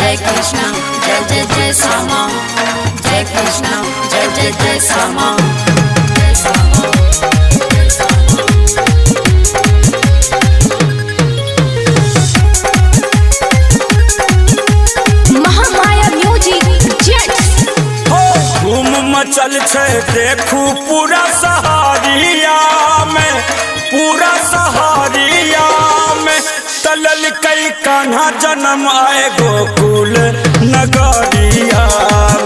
जय कृष्ण जय जय जय श्यामा, जय कृष्ण जय जय जय श्यामा, जय श्यामा जय श्यामा। महामाया म्यूजिक जेट्स धूम मचल छे देखू पूरा सहारिया में, पूरा सहारिया में तलल कई कान्हा जन्म आए गोकुल नगरिया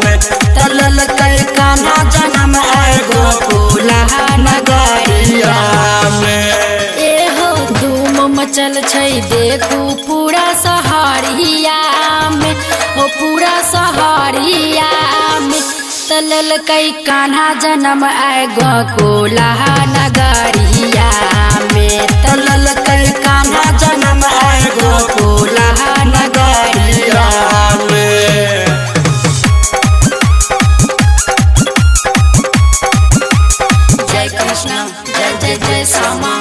में, तलल कई कान्हा जन्म आए गोकुल नगरिया में। एहो धूम मचल छै देखू पूरा सहारिया में, ओ पूरा सहारिया में तलल कई कान्हा जन्म आए गोकुल नगरिया में, तलल कई कान्हा जन्म आए गोकुल नगरिया में। जय कृष्ण जय जय जय श्यामा,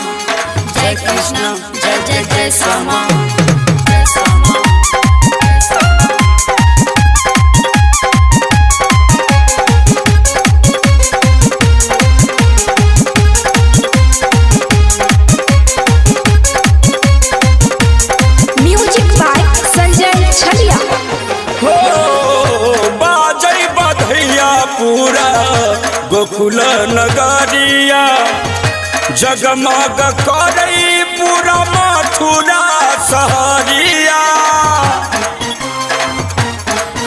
जय कृष्ण जय जय जय श्यामा, जय श्यामा जय श्यामा। म्यूजिक बाय संजय छलिया। हो बाजै बधैया पूरा गोकुल नगरिया, जगमग करई पूरा मथुरा सहरिया।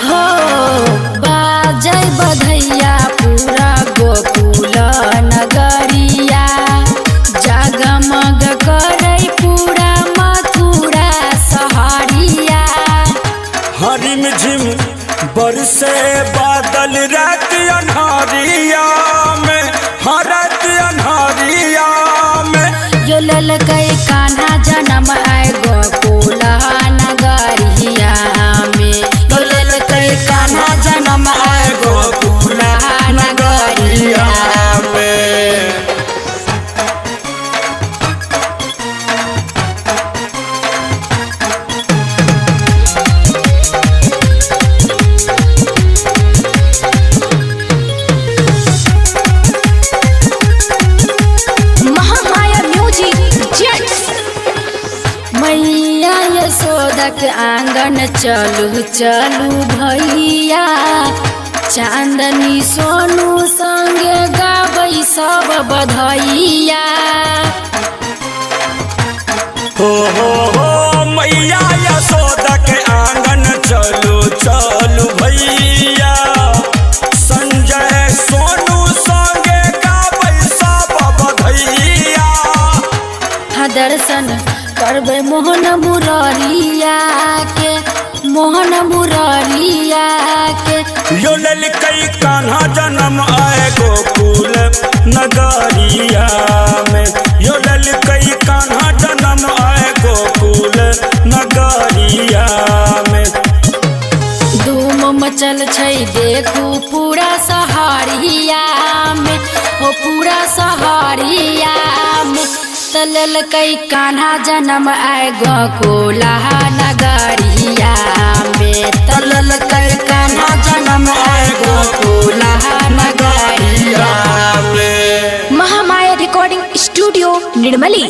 हो बाजै बधैया पूरा गोकुल नगरिया, जगमग करै पूरा मथुरा सहरिया। हरिम झिम बरसे बादल रात अन्हारिया में, हरत अन्हारिया में। यो ललकै कान्हा जन्म आए गोकुल नगरिया में, यो ललकै कान्हा जन्म आए गोकुल नगरिया में। Mahamaya music jets. मैया यशोदा के आंगन चलू चलू भैया, चांदनी सोनू संगे गाबै सब बधैया। हो मैया यशोदा के आंगन चलू चलू भैया, संजय सोनू संगे गाबै सब बधैया। दर्शन करबै मोहन मुररिया के, मोहन मुररिया के। यो ललकै कान्हा जन्म आए गोकुल नगरिया में, यो ललकै कान्हा जन्म आए गोकुल नगरिया में। धूम मचल छै देखू पूरा सहारिया में, ओ पूरा सहारिया में तलल कई कान्हा जन्म आए गोकुल नगरिया में, तलल कई कान्हा जन्म आए गोकुल नगरिया महामाया रिकॉर्डिंग स्टूडियो निर्मली।